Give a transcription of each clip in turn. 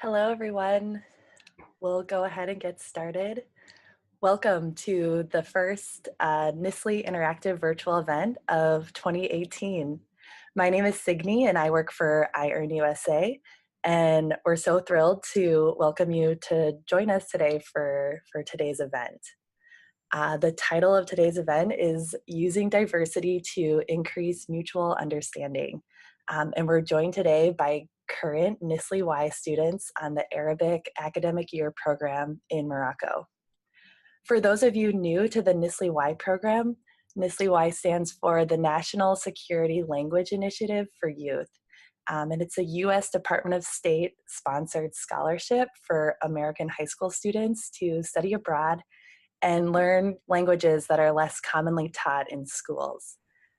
Hello, everyone. We'll go ahead and get started. Welcome to the first NSLI Interactive Virtual Event of 2018. My name is Signe, and I work for iEarn USA, and we're so thrilled to welcome you to join us today for today's event. The title of today's event is Using Diversity to Increase Mutual Understanding. And we're joined today by current NSLI-Y students on the Arabic Academic Year program in Morocco. For those of you new to the NSLI-Y program, NSLI-Y stands for the National Security Language Initiative for Youth. And it's a US Department of State sponsored scholarship for American high school students to study abroad and learn languages that are less commonly taught in schools.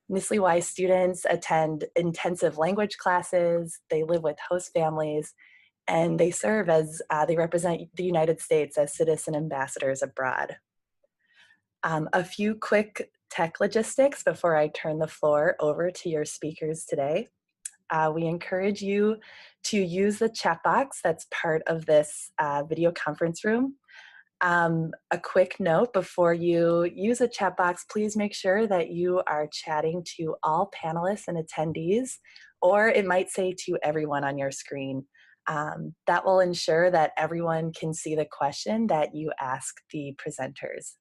NSLI-Y students attend intensive language classes, they live with host families, and they serve as, they represent the United States as citizen ambassadors abroad. A few quick tech logistics before I turn the floor over to your speakers today. We encourage you to use the chat box that's part of this video conference room. A quick note before you use a chat box, please make sure that you are chatting to all panelists and attendees, or it might say to everyone on your screen. That will ensure that everyone can see the question that you ask the presenters.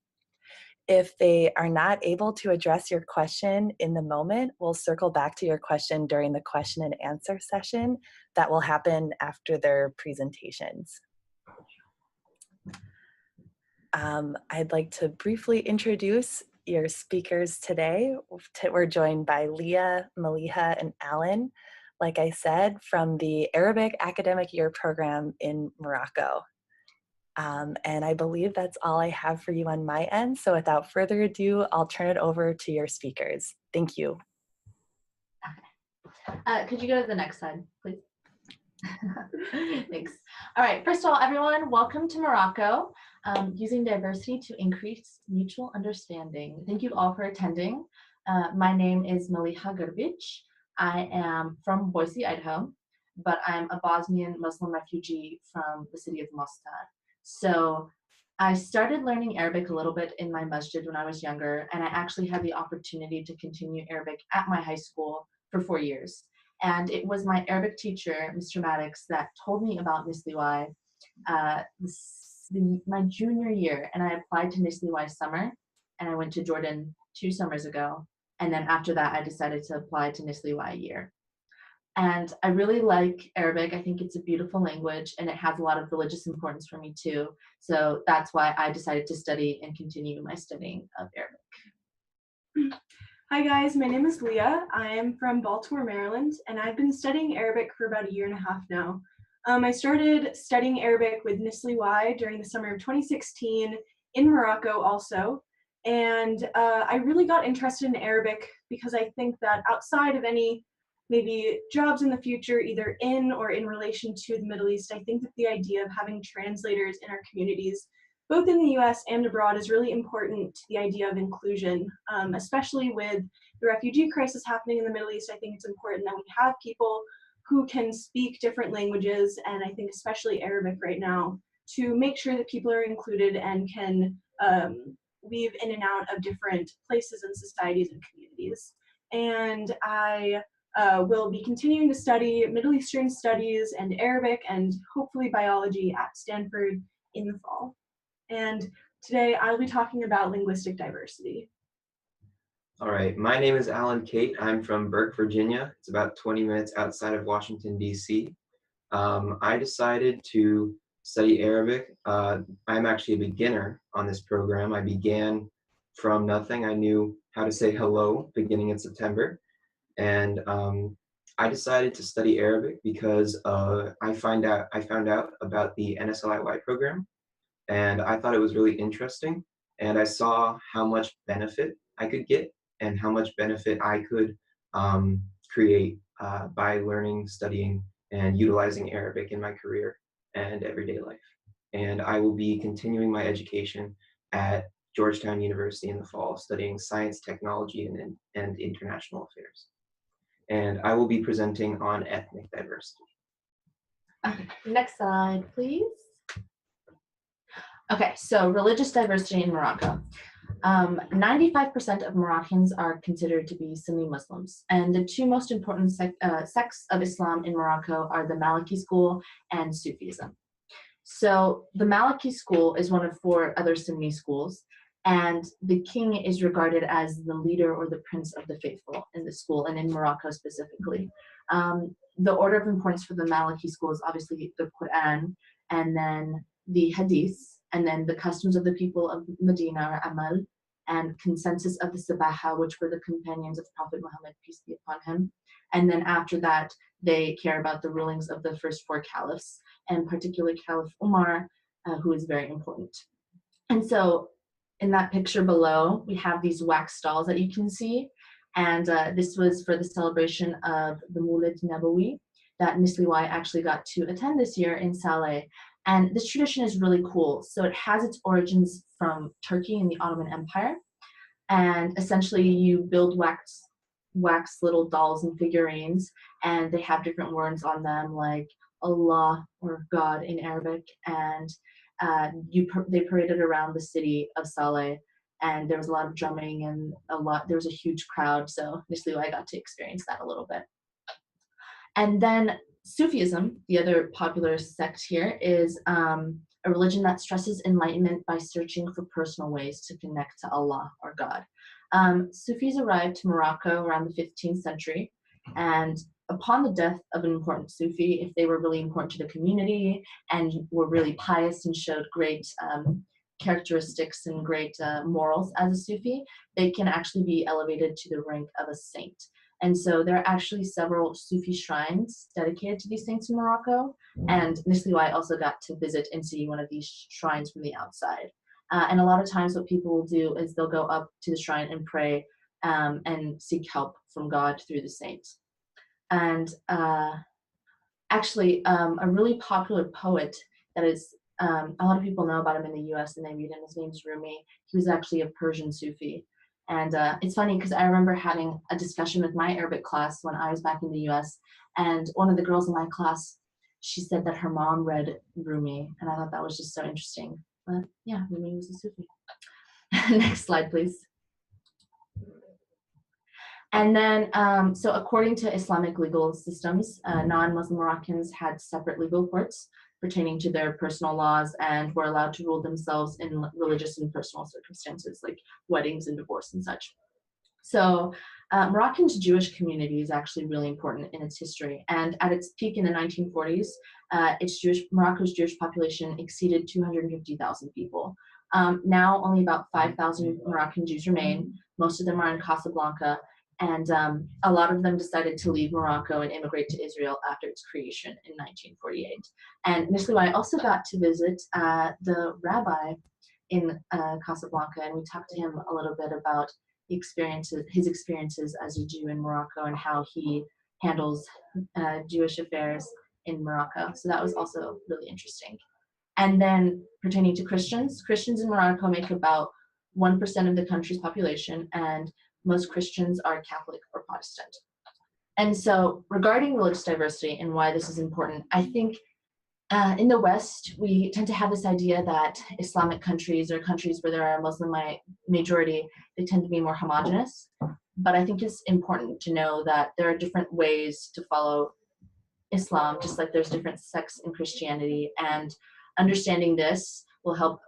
If they are not able to address your question in the moment, we'll circle back to your question during the question and answer session that will happen after their presentations. I'd like to briefly introduce your speakers today. We're joined by Leah, Maliha, and Alan, like I said, from the Arabic Academic Year program in Morocco. And I believe that's all I have for you on my end. So without further ado, I'll turn it over to your speakers. Thank you. Okay. Could you go to the next slide, please? Thanks. All right, first of all, everyone, welcome to Morocco, using diversity to increase mutual understanding. Thank you all for attending. My name is Maliha Grbic. I am from Boise, Idaho, but I'm a Bosnian Muslim refugee from the city of Mostar. So I started learning Arabic a little bit in my masjid when I was younger, and I actually had the opportunity to continue Arabic at my high school for 4 years. And it was my Arabic teacher, Mr. Maddox, that told me about NSLI-Y my junior year, and I applied to NSLI-Y summer, and I went to Jordan 2 summers ago. And then after that, I decided to apply to NSLI-Y year. And I really like Arabic. I think it's a beautiful language, and it has a lot of religious importance for me too. So that's why I decided to study and continue my studying of Arabic. Hi guys, my name is Leah. I am from Baltimore, Maryland, and I've been studying Arabic for about 1.5 years now. I started studying Arabic with NSLI-Y during the summer of 2016 in Morocco also. And I really got interested in Arabic because I think that outside of any maybe jobs in the future, either in or in relation to the Middle East, I think that the idea of having translators in our communities, both in the US and abroad, is really important to the idea of inclusion, especially with the refugee crisis happening in the Middle East. I think it's important that we have people who can speak different languages, and I think especially Arabic right now, to make sure that people are included and can weave in and out of different places and societies and communities. And I will be continuing to study Middle Eastern studies and Arabic and hopefully biology at Stanford in the fall. And today I'll be talking about linguistic diversity. All right, my name is Alan Kate. I'm from Burke, Virginia. It's about 20 minutes outside of Washington, D.C. I decided to study Arabic. I'm actually a beginner on this program. I began from nothing. I knew how to say hello beginning in September. And I decided to study Arabic because I found out about the NSLI-Y program, and I thought it was really interesting. And I saw how much benefit I could get and how much benefit I could create by learning, studying, and utilizing Arabic in my career and everyday life. And I will be continuing my education at Georgetown University in the fall, studying science, technology, and international affairs. And I will be presenting on ethnic diversity. Okay, next slide, please. Okay, so religious diversity in Morocco. 95% of Moroccans are considered to be Sunni Muslims, and the two most important sects of Islam in Morocco are the Maliki school and Sufism. So the Maliki school is one of 4 other Sunni schools, and the king is regarded as the leader or the prince of the faithful in the school, and in Morocco specifically. The order of importance for the Maliki school is obviously the Quran, and then the Hadith, and then the customs of the people of Medina or Amal, and consensus of the Sabaha, which were the companions of Prophet Muhammad, peace be upon him. And then after that, they care about the rulings of the first 4 caliphs, and particularly Caliph Umar, who is very important. And so in that picture below, we have these wax dolls that you can see. And this was for the celebration of the Moulid Nabawi that NSLI-Y actually got to attend this year in Saleh. And this tradition is really cool. So it has its origins from Turkey and the Ottoman Empire. And essentially you build wax little dolls and figurines, and they have different words on them like Allah or God in Arabic. And they paraded around the city of Saleh, and there was a lot of drumming and there was a huge crowd. So initially I got to experience that a little bit. And then Sufism, the other popular sect here, is a religion that stresses enlightenment by searching for personal ways to connect to Allah or God. Sufis arrived to Morocco around the 15th century, and upon the death of an important Sufi, if they were really important to the community and were really pious and showed great characteristics and great morals as a Sufi, they can actually be elevated to the rank of a saint. And so there are actually several Sufi shrines dedicated to these saints in Morocco, and NSLI-Y also got to visit and see one of these shrines from the outside. And a lot of times what people will do is they'll go up to the shrine and pray and seek help from God through the saints. And actually, a really popular poet that is, a lot of people know about him in the US and they read him, his name is Rumi. He was actually a Persian Sufi. And it's funny because I remember having a discussion with my Arabic class when I was back in the US, and one of the girls in my class, she said that her mom read Rumi, and I thought that was just so interesting. But yeah, Rumi was a Sufi. Next slide, please. And then, so according to Islamic legal systems, non-Muslim Moroccans had separate legal courts pertaining to their personal laws and were allowed to rule themselves in religious and personal circumstances like weddings and divorce and such. So Moroccan's Jewish community is actually really important in its history. And at its peak in the 1940s, Morocco's Jewish population exceeded 250,000 people. Now only about 5,000 Moroccan Jews remain. Most of them are in Casablanca. And a lot of them decided to leave Morocco and immigrate to Israel after its creation in 1948. And NSLI-Y also got to visit the rabbi in Casablanca, and we talked to him a little bit about his experiences as a Jew in Morocco and how he handles Jewish affairs in Morocco. So that was also really interesting. And then pertaining to Christians in Morocco make about 1% of the country's population, and most Christians are Catholic or Protestant. And so regarding religious diversity and why this is important, I think in the West, we tend to have this idea that Islamic countries or countries where there are a Muslim majority, they tend to be more homogenous. But I think it's important to know that there are different ways to follow Islam, just like there's different sects in Christianity. And understanding this will help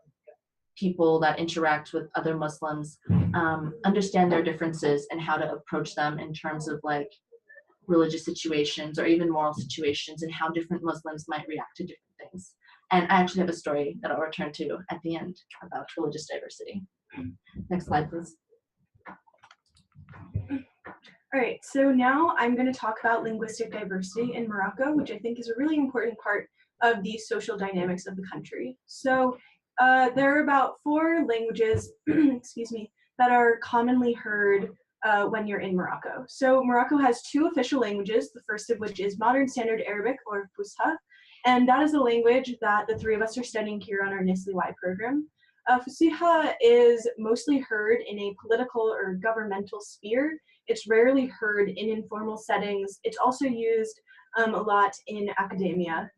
people that interact with other Muslims understand their differences and how to approach them in terms of like religious situations or even moral situations and how different Muslims might react to different things. And I actually have a story that I'll return to at the end about religious diversity. Next slide, please. All right, so now I'm going to talk about linguistic diversity in Morocco, which I think is a really important part of the social dynamics of the country. So there are about 4 languages, excuse me, that are commonly heard when you're in Morocco. So Morocco has 2 official languages, the first of which is Modern Standard Arabic, or Fusha, and that is a language that the 3 of us are studying here on our NSLI-Y program. Fusha is mostly heard in a political or governmental sphere. It's rarely heard in informal settings. It's also used a lot in academia.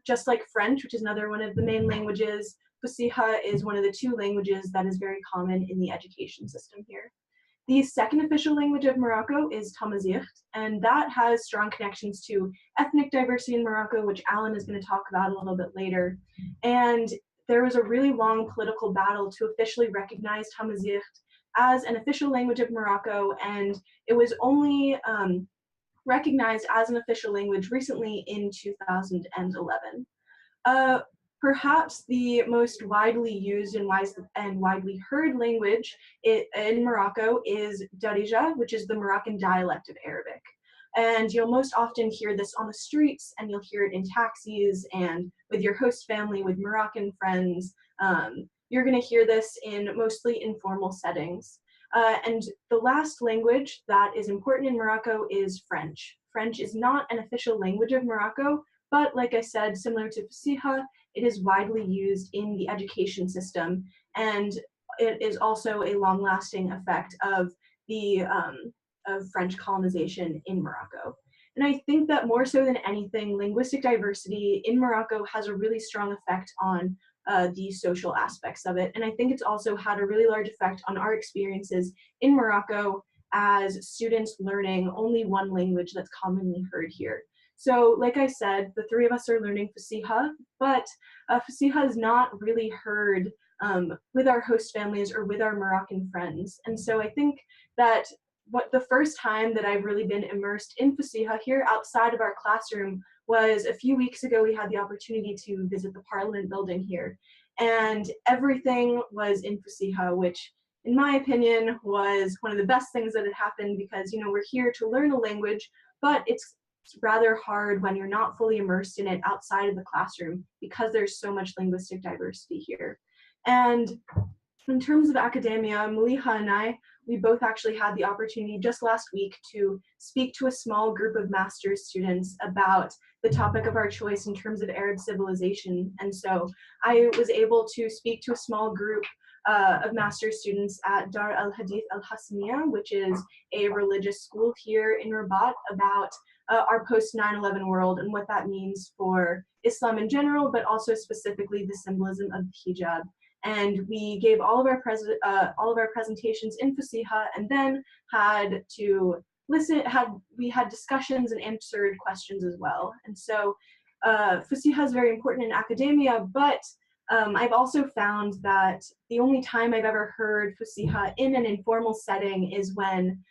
just like French, which is another one of the main languages, Fusihah is one of the 2 languages that is very common in the education system here. The second official language of Morocco is Tamazight, and that has strong connections to ethnic diversity in Morocco, which Alan is going to talk about a little bit later. And there was a really long political battle to officially recognize Tamazight as an official language of Morocco, and it was only recognized as an official language recently in 2011. Perhaps the most widely used and widely heard language in Morocco is Darija, which is the Moroccan dialect of Arabic. And you'll most often hear this on the streets, and you'll hear it in taxis and with your host family, with Moroccan friends. You're going to hear this in mostly informal settings. And the last language that is important in Morocco is French. French is not an official language of Morocco, but like I said, similar to Fusihah, it is widely used in the education system, and it is also a long-lasting effect of the of French colonization in Morocco. And I think that more so than anything, linguistic diversity in Morocco has a really strong effect on the social aspects of it. And I think it's also had a really large effect on our experiences in Morocco as students learning only one language that's commonly heard here. So like I said, the 3 of us are learning Fusihah, but Fusihah is not really heard with our host families or with our Moroccan friends. And so I think that the first time that I've really been immersed in Fusihah here outside of our classroom was a few weeks ago. We had the opportunity to visit the Parliament building here, and everything was in Fusihah, which in my opinion was one of the best things that had happened, because we're here to learn a language, but it's rather hard when you're not fully immersed in it outside of the classroom, because there's so much linguistic diversity here. And in terms of academia, Maliha and I, we both actually had the opportunity just last week to speak to a small group of master's students about the topic of our choice in terms of Arab civilization. And so I was able to speak to a small group of master's students at Dar al-Hadith al-Hassaniya, which is a religious school here in Rabat, about our post 9/11 world and what that means for Islam in general, but also specifically the symbolism of the hijab. And we gave all of our presentations in Fusihah, and then had to listen. We had discussions and answered questions as well. And so Fusihah is very important in academia, but I've also found that the only time I've ever heard Fusihah in an informal setting is when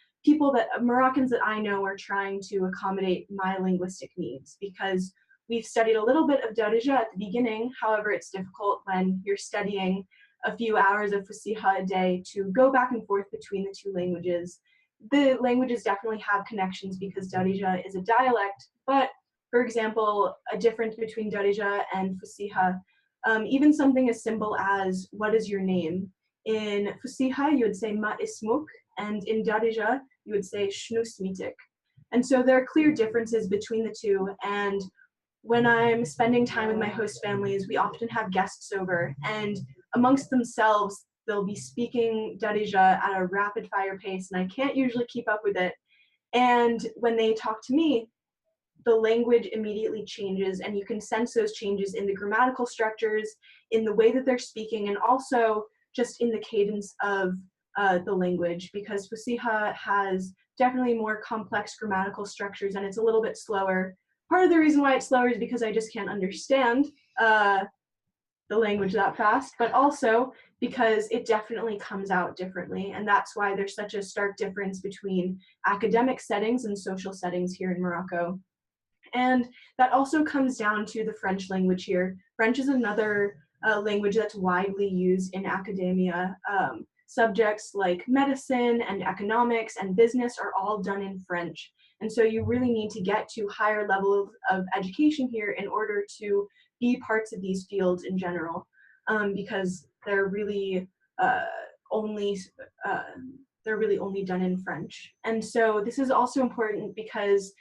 Moroccans that I know are trying to accommodate my linguistic needs, because we've studied a little bit of Darija at the beginning. However, it's difficult when you're studying a few hours of Fusihah a day to go back and forth between the 2 languages. The languages definitely have connections because Darija is a dialect, but for example, a difference between Darija and Fusihah, even something as simple as what is your name? In Fusihah, you would say ma ismuk, and in Darija, you would say shnu smitik. And so there are clear differences between the 2, and when I'm spending time with my host families, we often have guests over, and amongst themselves, they'll be speaking Darija at a rapid fire pace, and I can't usually keep up with it. And when they talk to me, the language immediately changes, and you can sense those changes in the grammatical structures, in the way that they're speaking, and also just in the cadence of the language, because Fusihah has definitely more complex grammatical structures, and it's a little bit slower. Part of the reason why it's slower is because I just can't understand the language that fast, but also because it definitely comes out differently. And that's why there's such a stark difference between academic settings and social settings here in Morocco. And that also comes down to the French language here. French is another language that's widely used in academia. Subjects like medicine and economics and business are all done in French. And so you really need to get to higher levels of education here in order to be parts of these fields in general, because they're really only done in French. And so this is also important because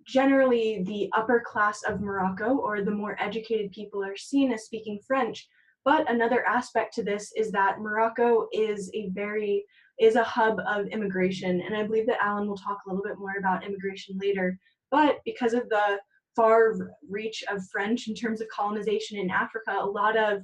generally the upper class of Morocco, or the more educated people, are seen as speaking French. But another aspect to this is that Morocco is a hub of immigration, and I believe that Alan will talk a little bit more about immigration later. But because of the far reach of French in terms of colonization in Africa. A lot of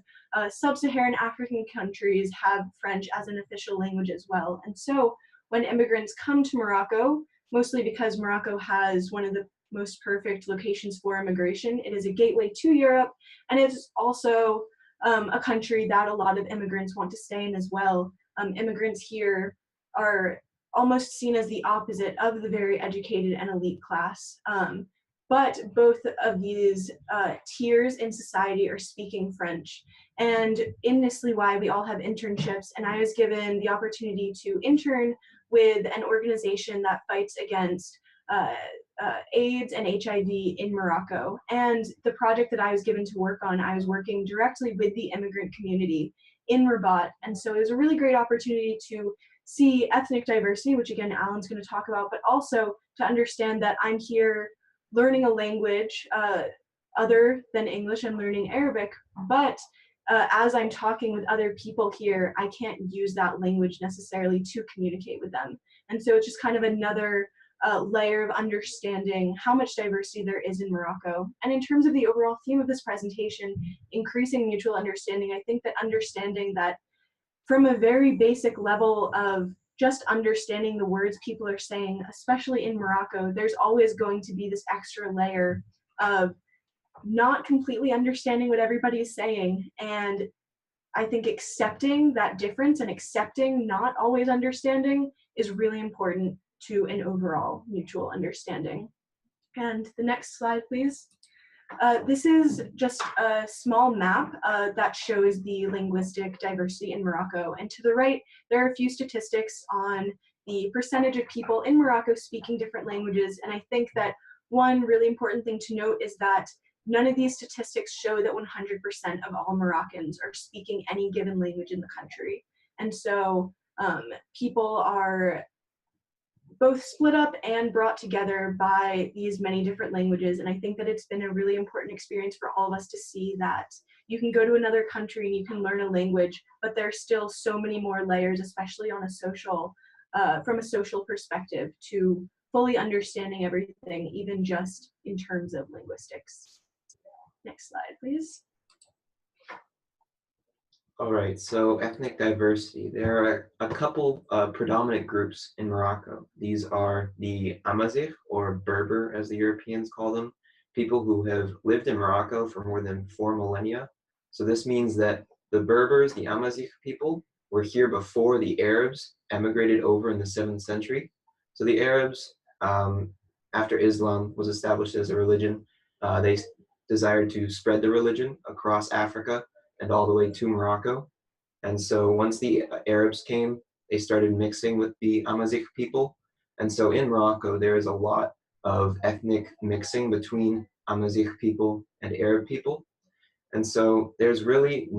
sub-Saharan African countries have French as an official language as well. And so when immigrants come to Morocco, mostly because Morocco has one of the most perfect locations for immigration, it is a gateway to Europe, and it's also a country that a lot of immigrants want to stay in as well. Immigrants here are almost seen as the opposite of the very educated and elite class. But both of these tiers in society are speaking French. And in NSLI-Y, we all have internships, and I was given the opportunity to intern with an organization that fights against AIDS and HIV in Morocco. And the project that I was given to work on, I was working directly with the immigrant community in Rabat. And so it was a really great opportunity to see ethnic diversity, which again, Alan's going to talk about, but also to understand that I'm here learning a language other than English. I'm learning Arabic, but as I'm talking with other people here, I can't use that language necessarily to communicate with them. And so it's just kind of another layer of understanding how much diversity there is in Morocco. And in terms of the overall theme of this presentation, increasing mutual understanding, I think that understanding that from a very basic level of just understanding the words people are saying, especially in Morocco, there's always going to be this extra layer of not completely understanding what everybody is saying. And I think accepting that difference and accepting not always understanding is really important to an overall mutual understanding. And the next slide, please. This is just a small map that shows the linguistic diversity in Morocco. And to the right, there are a few statistics on the percentage of people in Morocco speaking different languages. And I think that one really important thing to note is that none of these statistics show that 100% of all Moroccans are speaking any given language in the country. And so people are both split up and brought together by these many different languages. And I think that it's been a really important experience for all of us to see that you can go to another country and you can learn a language, but there's still so many more layers, especially on a social, from a social perspective, to fully understanding everything, even just in terms of linguistics. Next slide, please. All right, so ethnic diversity. There are a couple predominant groups in Morocco. These are the Amazi, or Berber as the Europeans call them, people who have lived in Morocco for more than 4 millennia. So this means that the Berbers, the Amazi people, were here before the Arabs emigrated over in the 7th century. So the Arabs, after Islam was established as a religion, they desired to spread the religion across Africa and all the way to Morocco. And so once the Arabs came, they started mixing with the Amazi people. And so in Morocco, there is a lot of ethnic mixing between Amazi people and Arab people. And so there's really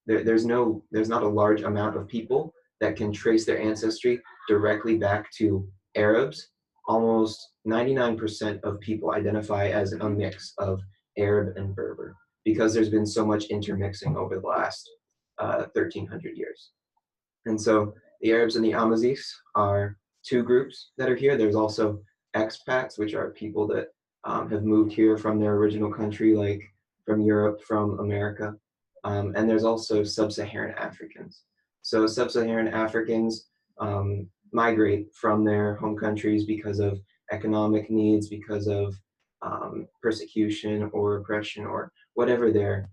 there's not a large amount of people that can trace their ancestry directly back to Arabs. Almost 99% of people identify as a mix of Arab and Berber, because there's been so much intermixing over the last 1,300 years. And so the Arabs and the Amazigh are two groups that are here. There's also expats, which are people that have moved here from their original country, like from Europe, from America. And there's also sub-Saharan Africans. So sub-Saharan Africans migrate from their home countries because of economic needs, because of persecution or oppression or whatever their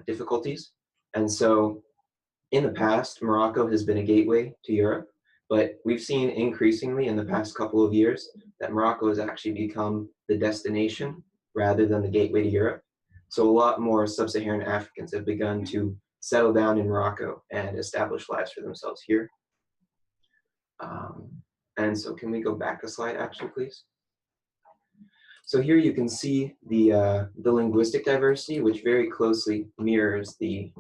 difficulties. And so in the past, Morocco has been a gateway to Europe, but we've seen increasingly in the past couple of years that Morocco has actually become the destination rather than the gateway to Europe. So a lot more sub-Saharan Africans have begun to settle down in Morocco and establish lives for themselves here. And so can we go back a slide actually, please? So here you can see the linguistic diversity, which very closely mirrors the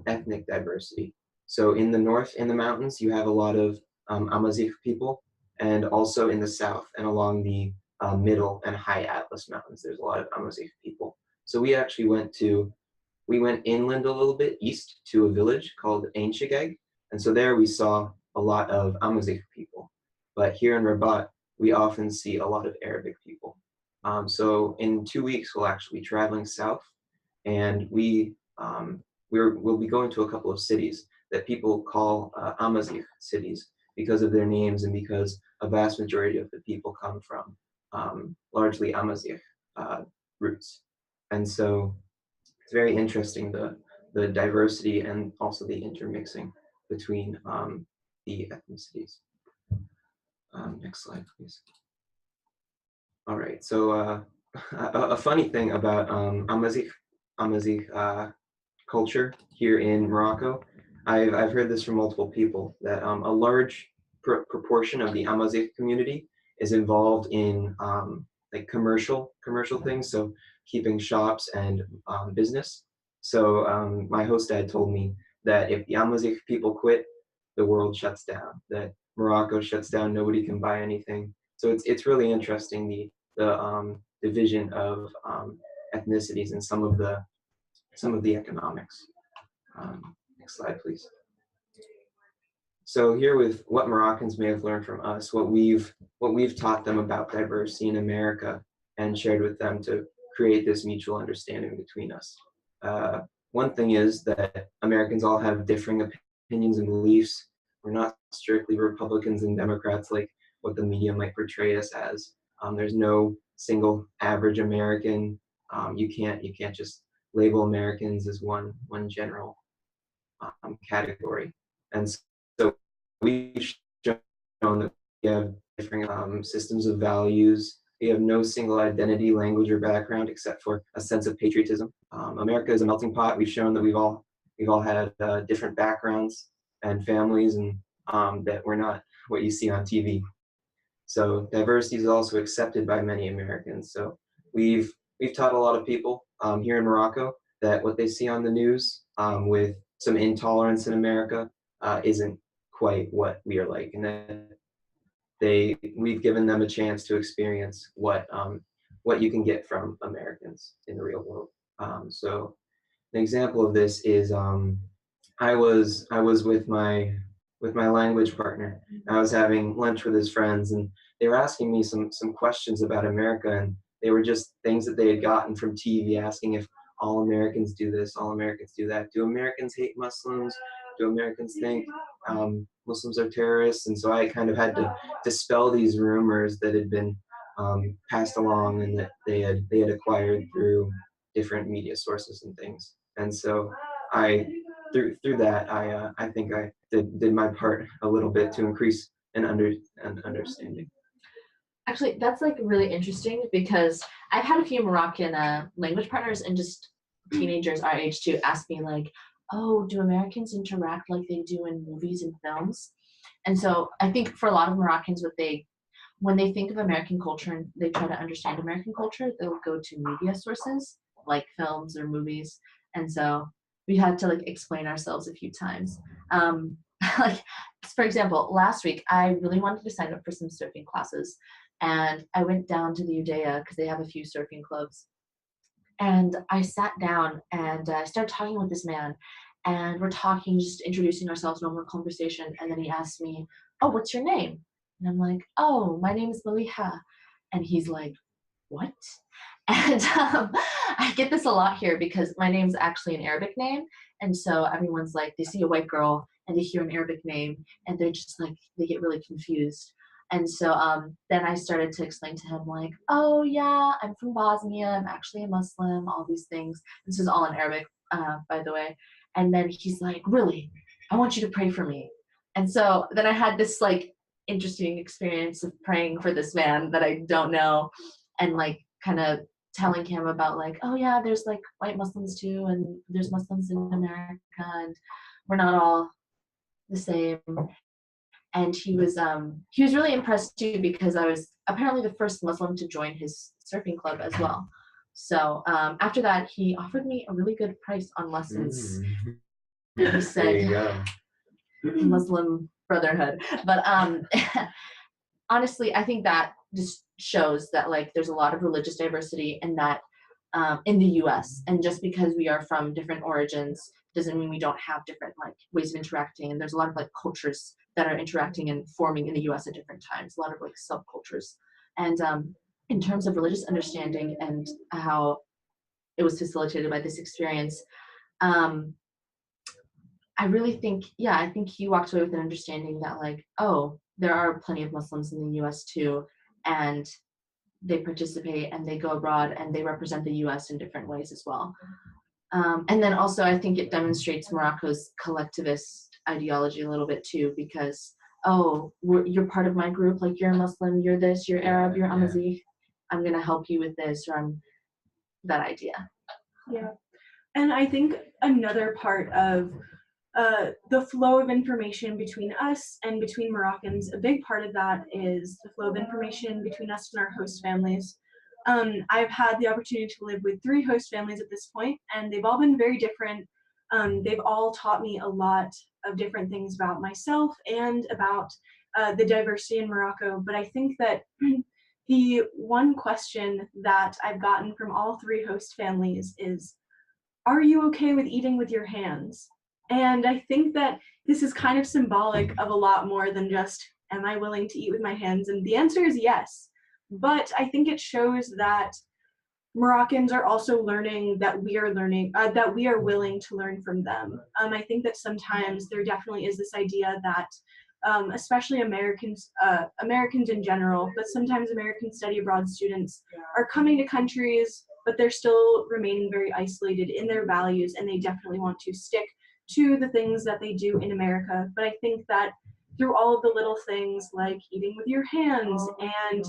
ethnic diversity. So in the north, in the mountains, you have a lot of Amazigh people, and also in the south and along the middle and high Atlas mountains, there's a lot of Amazigh people. So we actually went inland a little bit, east to a village called Ain Shigeg, and so there we saw a lot of Amazigh people. But here in Rabat, we often see a lot of Arabic people. So in 2 weeks, we'll actually be traveling south, and we'll be going to a couple of cities that people call Amazi cities because of their names and because a vast majority of the people come from largely Amazi roots. And so it's very interesting, the diversity and also the intermixing between the ethnicities. Next slide, please. All right, so a funny thing about Amazi culture here in Morocco, I've heard this from multiple people, that a large proportion of the Amazi community is involved in like commercial things, so keeping shops and business. So my host dad told me that if the Amazi people quit, the world shuts down, that Morocco shuts down, nobody can buy anything. So it's really interesting, the division of ethnicities and some of the economics. Next slide, please. So here, with what Moroccans may have learned from us, what we've taught them about diversity in America and shared with them to create this mutual understanding between us. One thing is that Americans all have differing opinions and beliefs. We're not strictly Republicans and Democrats like what the media might portray us as. There's no single average American. You can't just label Americans as one general category. And so we've shown that we have different systems of values. We have no single identity, language, or background except for a sense of patriotism. America is a melting pot. We've shown that we've all had different backgrounds and families, and that we're not what you see on TV. So diversity is also accepted by many Americans. So we've taught a lot of people here in Morocco that what they see on the news with some intolerance in America isn't quite what we are like, and that we've given them a chance to experience what you can get from Americans in the real world. So an example of this is I was with my language partner. I was having lunch with his friends, and they were asking me some questions about America, and they were just things that they had gotten from TV, asking if all Americans do this, all Americans do that. Do Americans hate Muslims? Do Americans think Muslims are terrorists? And so I kind of had to dispel these rumors that had been passed along and that they had acquired through different media sources and things. And so through that, I think I did my part a little bit to increase an understanding. Actually, that's like really interesting because I've had a few Moroccan language partners and just teenagers our age too ask me like, oh, do Americans interact like they do in movies and films? And so I think for a lot of Moroccans, when they think of American culture and they try to understand American culture, they'll go to media sources like films or movies. And so we had to like explain ourselves a few times. Like, for example, last week, I really wanted to sign up for some surfing classes. And I went down to the Udea because they have a few surfing clubs. And I sat down and I started talking with this man. And we're talking, just introducing ourselves, normal conversation. And then he asked me, oh, what's your name? And I'm like, oh, my name is Maliha. And he's like, what? And I get this a lot here because my name's actually an Arabic name. And so everyone's like, they see a white girl and they hear an Arabic name and they're just like, they get really confused. And so then I started to explain to him like, oh yeah, I'm from Bosnia. I'm actually a Muslim, all these things. This is all in Arabic, by the way. And then he's like, really, I want you to pray for me. And so then I had this like interesting experience of praying for this man that I don't know and like kind of telling him about like, oh yeah, there's like white Muslims too, and there's Muslims in America, and we're not all the same. And he was really impressed too because I was apparently the first Muslim to join his surfing club as well. So after that, he offered me a really good price on lessons. He said, Muslim Brotherhood. But honestly, I think that just shows that like there's a lot of religious diversity in that in the U.S. And just because we are from different origins doesn't mean we don't have different like ways of interacting. And there's a lot of like cultures that are interacting and forming in the U.S. at different times. A lot of like subcultures. And in terms of religious understanding and how it was facilitated by this experience, I really think, yeah, I think he walked away with an understanding that like, oh, there are plenty of Muslims in the US too, and they participate and they go abroad and they represent the US in different ways as well. And then also I think it demonstrates Morocco's collectivist ideology a little bit too, because, oh, you're part of my group, like you're a Muslim, you're this, you're Arab, you're Amazi, I'm gonna help you with this, or I'm that idea. Yeah. And I think another part of the flow of information between us and between Moroccans, a big part of that is the flow of information between us and our host families. I've had the opportunity to live with 3 host families at this point, and they've all been very different. They've all taught me a lot of different things about myself and about the diversity in Morocco. But I think that the one question that I've gotten from all 3 host families is, are you okay with eating with your hands? And I think that this is kind of symbolic of a lot more than just, am I willing to eat with my hands? And the answer is yes. But I think it shows that Moroccans are also learning that we are that we are willing to learn from them. I think that sometimes there definitely is this idea that, especially Americans in general, but sometimes American study abroad students are coming to countries, but they're still remaining very isolated in their values, and they definitely want to stick to the things that they do in America. But I think that through all of the little things like eating with your hands and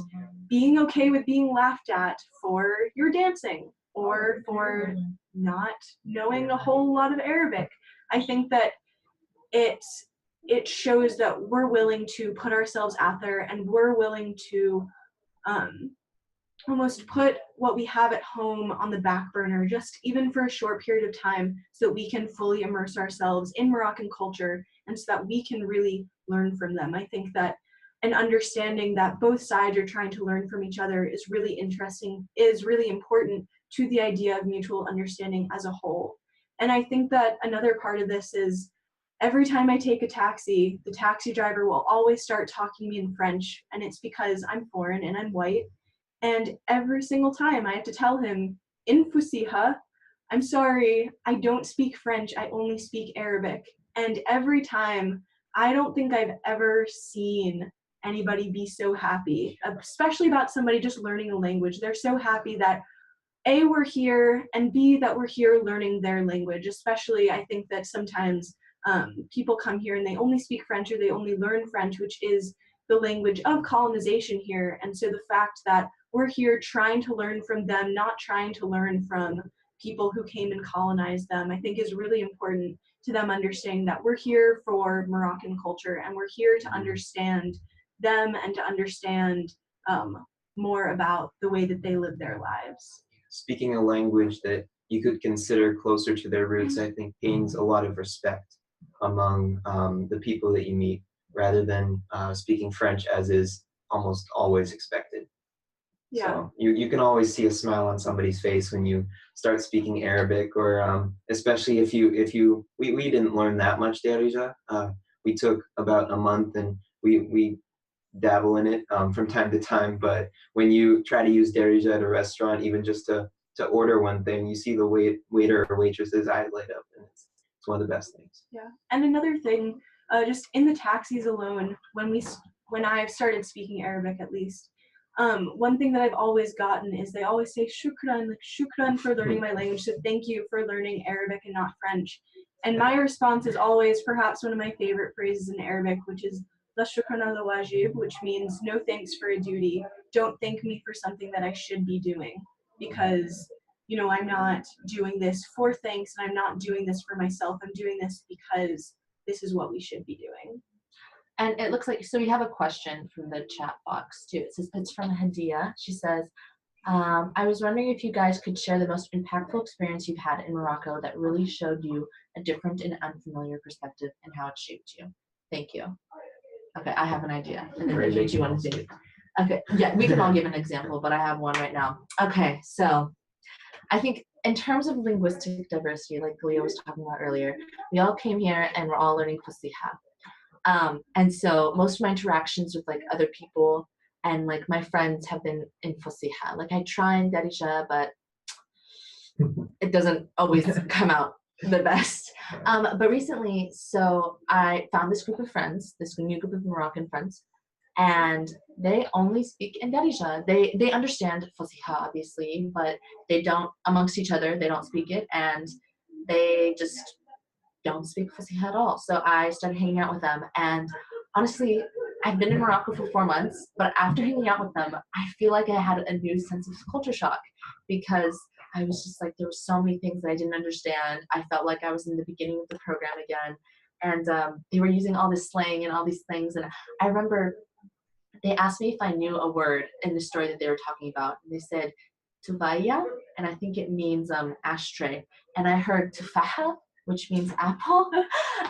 being okay with being laughed at for your dancing or for not knowing a whole lot of Arabic, I think that it shows that we're willing to put ourselves out there, and we're willing to almost put what we have at home on the back burner, just even for a short period of time, so that we can fully immerse ourselves in Moroccan culture and so that we can really learn from them. I think that an understanding that both sides are trying to learn from each other is really interesting, is really important to the idea of mutual understanding as a whole. And I think that another part of this is every time I take a taxi, the taxi driver will always start talking to me in French, and it's because I'm foreign and I'm white. And every single time I have to tell him in Fusiha, I'm sorry, I don't speak French, I only speak Arabic. And every time, I don't think I've ever seen anybody be so happy, especially about somebody just learning a language. They're so happy that A, we're here, and B, that we're here learning their language. Especially, I think that sometimes people come here and they only speak French, or they only learn French, which is the language of colonization here. And so the fact that we're here trying to learn from them, not trying to learn from people who came and colonized them, I think is really important to them understanding that we're here for Moroccan culture, and we're here to understand them and to understand more about the way that they live their lives. Speaking a language that you could consider closer to their roots, I think gains a lot of respect among the people that you meet, rather than speaking French as is almost always expected. Yeah. So you can always see a smile on somebody's face when you start speaking Arabic, or especially if we didn't learn that much Darija. We took about a month, and we dabble in it from time to time. But when you try to use Darija at a restaurant, even just to order one thing, you see the waiter or waitress's eyes light up, and it's one of the best things. Yeah. And another thing, just in the taxis alone, when I've started speaking Arabic at least, one thing that I've always gotten is they always say shukran, like shukran for learning my language, so thank you for learning Arabic and not French. And my response is always perhaps one of my favorite phrases in Arabic, which is la shukran ala wajib, which means no thanks for a duty. Don't thank me for something that I should be doing, because I'm not doing this for thanks, and I'm not doing this for myself. I'm doing this because this is what we should be doing. And it looks like, so we have a question from the chat box too. It says, it's from Hadia. She says, I was wondering if you guys could share the most impactful experience you've had in Morocco that really showed you a different and unfamiliar perspective and how it shaped you. Thank you. Okay, I have an idea. And then what you want to do. Okay, yeah, we can all give an example, but I have one right now. Okay, so I think in terms of linguistic diversity, like Leah was talking about earlier, we all came here and we're all learning Fasiha. And so most of my interactions with like other people and like my friends have been in Fasiha. Like I try in Darija, but it doesn't always come out the best. But recently, so I found this group of friends, this new group of Moroccan friends, and they only speak in Darija. They understand Fasiha, obviously, but they don't, amongst each other, they don't speak it, and they just don't speak Fasiha at all. So I started hanging out with them, and honestly, I've been in Morocco for 4 months, but after hanging out with them, I feel like I had a new sense of culture shock because I was just like, there were so many things that I didn't understand. I felt like I was in the beginning of the program again. And they were using all this slang and all these things. And I remember they asked me if I knew a word in the story that they were talking about. And they said, tuvaya, and I think it means ashtray. And I heard tufaha, which means apple.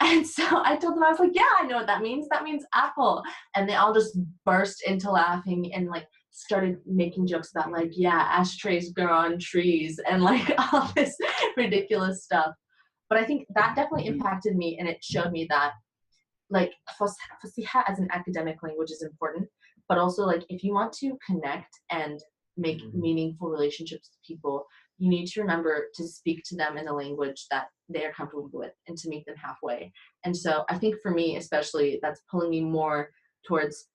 And so I told them, I was like, yeah, I know what that means. That means apple. And they all just burst into laughing and like started making jokes about like, yeah, ashtrays grow on trees and like all this ridiculous stuff. But I think that definitely impacted me, and it showed me that like Fasiha as an academic language is important, but also like if you want to connect and make meaningful relationships with people, you need to remember to speak to them in a language that they are comfortable with and to meet them halfway. And so I think for me especially, that's pulling me more towards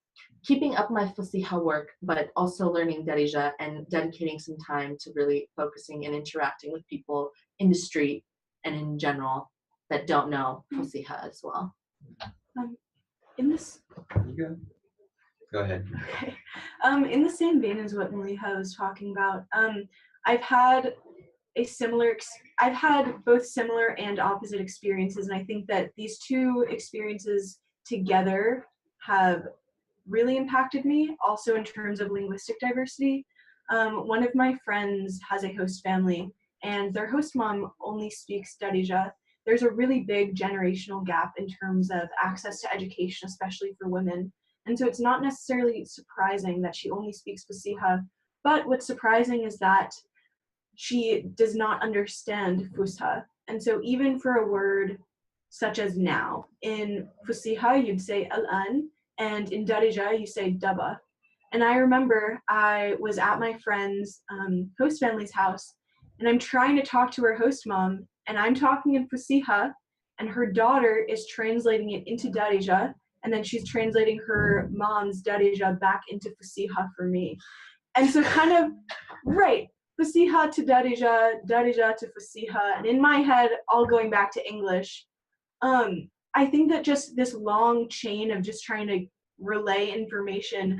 keeping up my Fasiha work, but also learning Darija and dedicating some time to really focusing and interacting with people in the street and in general that don't know Fasiha as well. In this, You go ahead. okay. In the same vein as what Maliha was talking about, I've had I've had both similar and opposite experiences, and I think that these two experiences together have really impacted me, also in terms of linguistic diversity. One of my friends has a host family, and their host mom only speaks Darija. There's a really big generational gap in terms of access to education, especially for women. And so it's not necessarily surprising that she only speaks Fasiha, but what's surprising is that she does not understand Fusha. And so even for a word such as now, in Fasiha you'd say al-an, and in Darija you say daba. And I remember I was at my friend's host family's house, and I'm trying to talk to her host mom, and I'm talking in Fasiha, and her daughter is translating it into Darija, and then she's translating her mom's Darija back into Fasiha for me. And so kind of, right, Fasiha to Darija, Darija to Fasiha, and in my head, all going back to English. I think that just this long chain of just trying to relay information,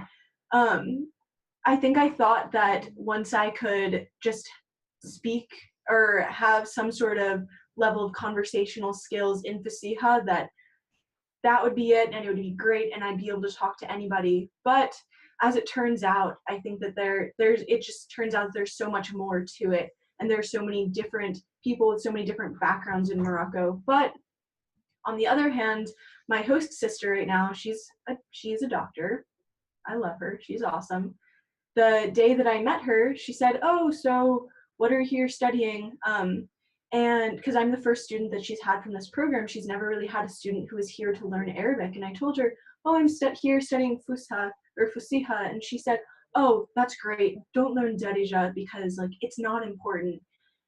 I think I thought that once I could just speak or have some sort of level of conversational skills in Fasiha, that would be it and it would be great and I'd be able to talk to anybody. But as it turns out, I think that it just turns out there's so much more to it, and there's so many different people with so many different backgrounds in Morocco. But on the other hand, my host sister right now, she's a doctor. I love her. She's awesome. The day that I met her, she said, "Oh, so what are you here studying?" And because I'm the first student that she's had from this program, she's never really had a student who is here to learn Arabic. And I told her, "Oh, I'm here studying Fusha or Fusiha," and she said, "Oh, that's great. Don't learn Darija because like it's not important."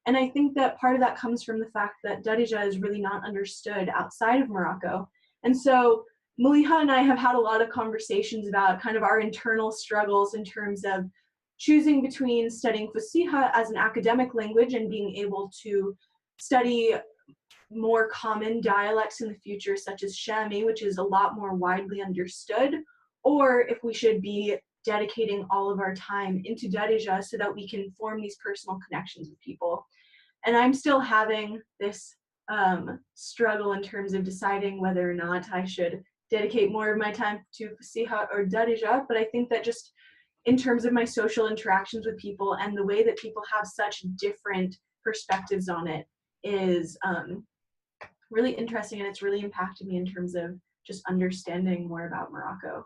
And I think that part of that comes from the fact that Darija is really not understood outside of Morocco. And so Maliha and I have had a lot of conversations about kind of our internal struggles in terms of choosing between studying Fusiha as an academic language and being able to study more common dialects in the future, such as Shami, which is a lot more widely understood, or if we should be dedicating all of our time into Darija so that we can form these personal connections with people. And I'm still having this struggle in terms of deciding whether or not I should dedicate more of my time to Fasiha or Darija, but I think that just in terms of my social interactions with people and the way that people have such different perspectives on it is really interesting, and it's really impacted me in terms of just understanding more about Morocco.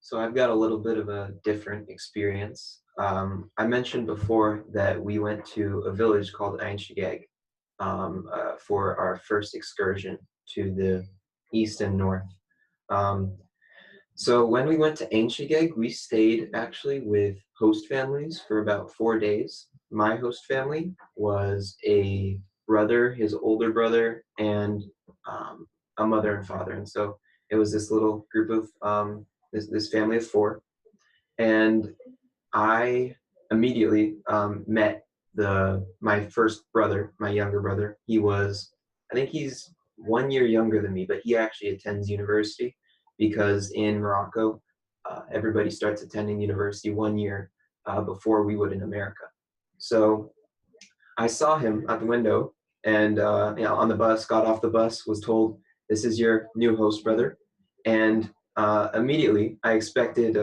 So I've got a little bit of a different experience. I mentioned before that we went to a village called Ain Shigeg for our first excursion to the east and north. So when we went to Ainshigeg, we stayed actually with host families for about 4 days. My host family was a brother, his older brother, and um, a mother and father. And so it was this little group of this family of four. And I immediately met my first brother, my younger brother. I think he's 1 year younger than me, but he actually attends university because in Morocco, everybody starts attending university 1 year before we would in America. So I saw him at the window and on the bus, got off the bus, was told, "This is your new host brother." And immediately I expected,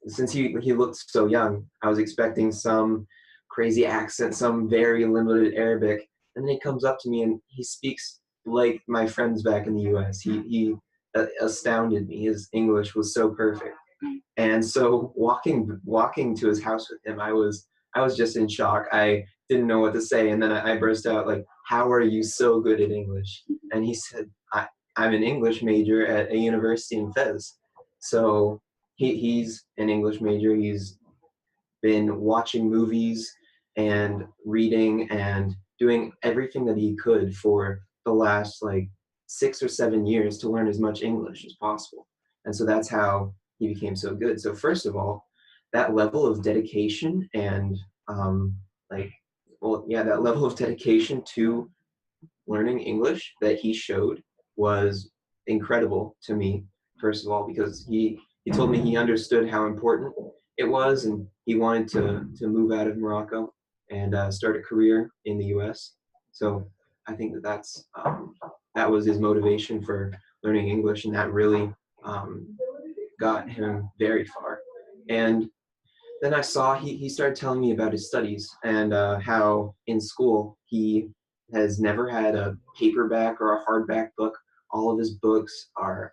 since he looked so young, I was expecting some crazy accent, some very limited Arabic. And then he comes up to me and he speaks like my friends back in the US. He astounded me. His English was so perfect. And so walking to his house with him, I was just in shock. I didn't know what to say, and then I burst out like, "How are you so good at English?" And he said, I'm an English major at a university in Fez." So he's an English major. He's been watching movies and reading and doing everything that he could for the last like 6 or 7 years to learn as much English as possible. And so that's how he became so good. So first of all, that level of dedication and like, well, yeah, that level of dedication to learning English that he showed was incredible to me, first of all, because he told me he understood how important it was and he wanted to move out of Morocco and start a career in the US. So I think that was his motivation for learning English, and that really got him very far. And then I saw he started telling me about his studies and how in school he has never had a paperback or a hardback book. All of his books are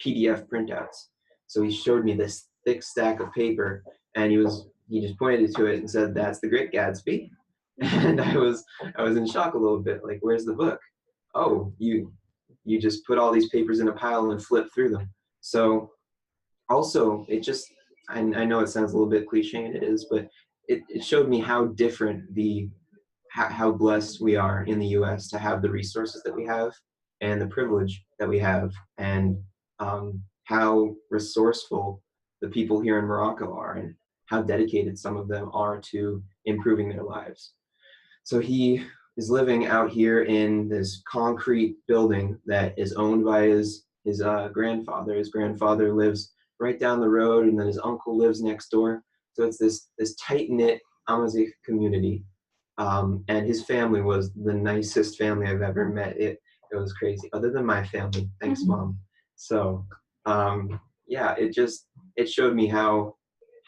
PDF printouts. So he showed me this thick stack of paper, and he just pointed to it and said, "That's The Great Gatsby." And I was in shock a little bit. Like, "Where's the book?" "Oh, you just put all these papers in a pile and flip through them." So also I know it sounds a little bit cliche, and it is, but it showed me how different how blessed we are in the US to have the resources that we have and the privilege that we have, and how resourceful the people here in Morocco are and how dedicated some of them are to improving their lives. So he is living out here in this concrete building that is owned by his grandfather. His grandfather lives right down the road, and then his uncle lives next door. So it's this tight knit Amazi community, and his family was the nicest family I've ever met. It was crazy. Other than my family, thanks, Mom. So yeah, it showed me how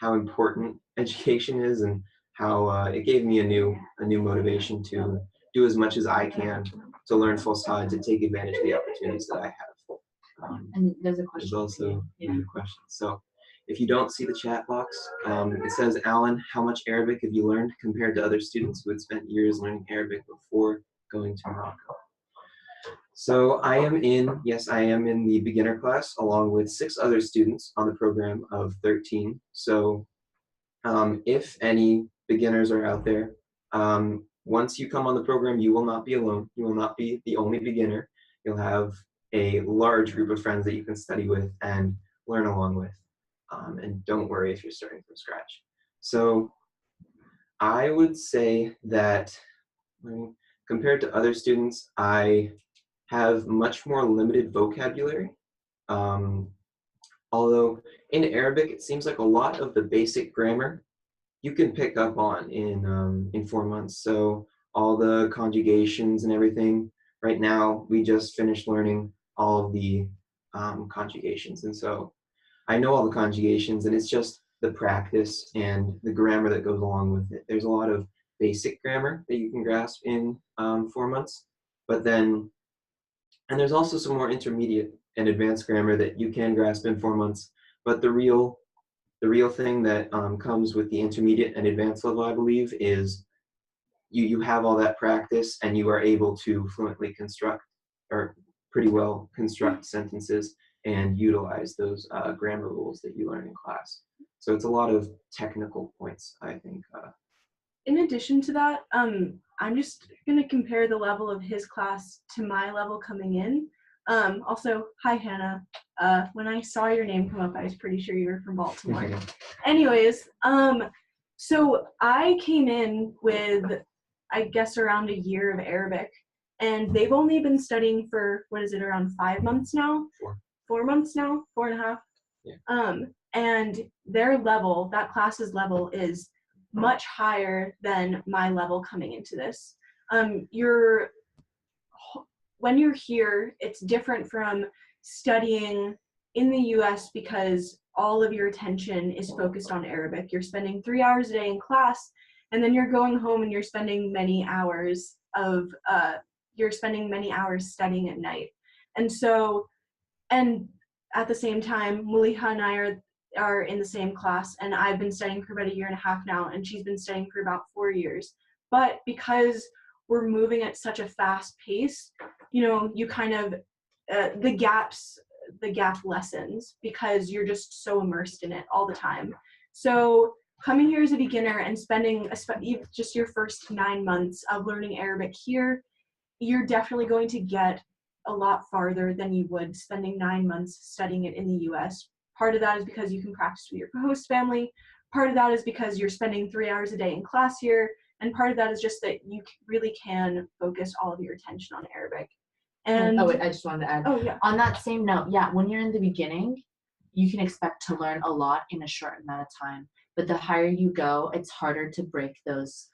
important education is, and how it gave me a new motivation to do as much as I can to learn Fusha, to take advantage of the opportunities that I have. And there's a question. There's also a question. So if you don't see the chat box, it says, "Alan, how much Arabic have you learned compared to other students who had spent years learning Arabic before going to Morocco?" So yes, I am in the beginner class along with 6 other students on the program of 13. So if any beginners are out there, once you come on the program, you will not be alone. You will not be the only beginner. You'll have a large group of friends that you can study with and learn along with. And don't worry if you're starting from scratch. So I would say that compared to other students, I have much more limited vocabulary. Although in Arabic, it seems like a lot of the basic grammar you can pick up on in 4 months. So all the conjugations and everything. Right now, we just finished learning all of the conjugations, and so I know all the conjugations, and it's just the practice and the grammar that goes along with it. There's a lot of basic grammar that you can grasp in 4 months, and there's also some more intermediate and advanced grammar that you can grasp in 4 months. But the real thing that comes with the intermediate and advanced level, I believe, is you have all that practice and you are able to fluently construct, or pretty well construct, sentences and utilize those grammar rules that you learn in class. So it's a lot of technical points, I think. In addition to that, I'm just going to compare the level of his class to my level coming in. Also, hi, Hannah. When I saw your name come up, I was pretty sure you were from Baltimore. Anyways, so I came in with, I guess, around a year of Arabic, and they've only been studying for, what is it, around 5 months now? 4 months now? 4.5? Yeah. And their level, that class's level, is much higher than my level coming into this. When you're here, it's different from studying in the US because all of your attention is focused on Arabic. You're spending 3 hours a day in class, and then you're going home and you're spending many hours studying at night. And so, and at the same time, Muliha and I are in the same class, and I've been studying for about 1.5 years now, and she's been studying for about 4 years. But because we're moving at such a fast pace, you kind of, the gap lessens because you're just so immersed in it all the time. So coming here as a beginner and spending just your first 9 months of learning Arabic here, you're definitely going to get a lot farther than you would spending 9 months studying it in the US. Part of that is because you can practice with your host family. Part of that is because you're spending 3 hours a day in class here. And part of that is just that you really can focus all of your attention on Arabic. And oh, wait, I just wanted to add. Oh, yeah. On that same note, yeah, when you're in the beginning, you can expect to learn a lot in a short amount of time. But the higher you go, it's harder to break those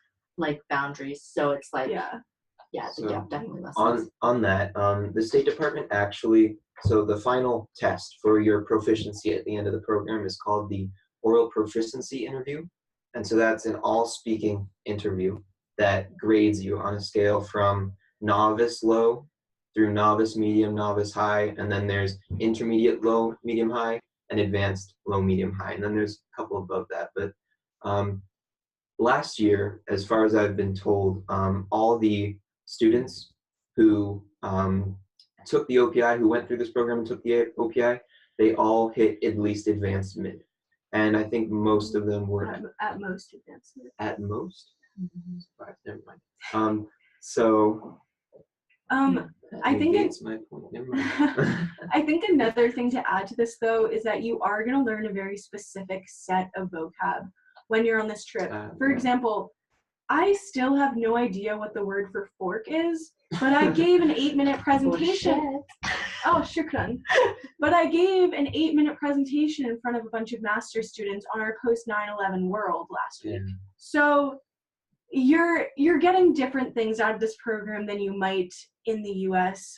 boundaries. So it's the gap definitely lessens. On that, the State Department actually, so the final test for your proficiency at the end of the program is called the Oral Proficiency Interview. And so that's an all-speaking interview that grades you on a scale from novice low through novice medium, novice high, and then there's intermediate low, medium high, and advanced low, medium high. And then there's a couple above that. But last year, as far as I've been told, all the students who took the OPI, who went through this program and took the OPI, they all hit at least advanced mid. And I think most of them were at most advanced mid. At most? Mm-hmm. Never mind. So I think negates my point. Never mind. I think another thing to add to this, though, is that you are going to learn a very specific set of vocab when you're on this trip. For example, I still have no idea what the word for fork is, but I gave an 8-minute presentation. Oh, shukran. But I gave an 8-minute presentation in front of a bunch of master's students on our post 9/11 world last week. Yeah. So you're getting different things out of this program than you might in the US.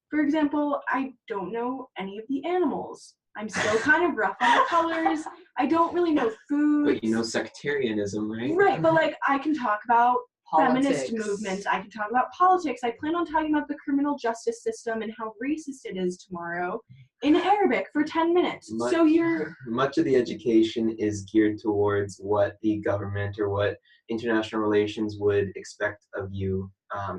For example, I don't know any of the animals. I'm still kind of rough on the colors. I don't really know food. But you know sectarianism, right? Right, but I can talk about Politics. feminist movements. I can talk about politics. I plan on talking about the criminal justice system and how racist it is tomorrow in Arabic for 10 minutes. Much of the education is geared towards what the government or what international relations would expect of you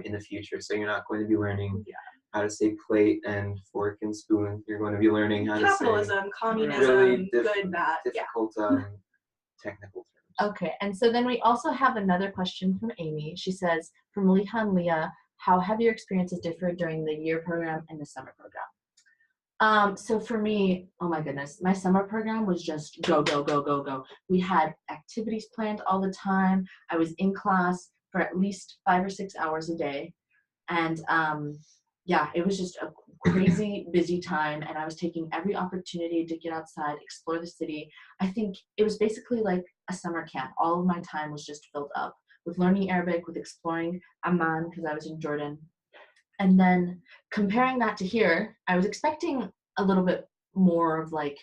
in the future. So you're not going to be learning how to say plate and fork and spoon. You're going to be learning how capitalism, to say communism, really good, bad. difficult technical terms. Okay, and so then we also have another question from Amy. She says, for Muliha and Leah, how have your experiences differed during the year program and the summer program? So for me, oh my goodness, my summer program was just go, go, go, go, go. We had activities planned all the time. I was in class for at least 5 or 6 hours a day. And it was just a crazy busy time, and I was taking every opportunity to get outside, explore the city. I think it was basically like a summer camp. All of my time was just filled up with learning Arabic, with exploring Amman because I was in Jordan. And then comparing that to here, I was expecting a little bit more of I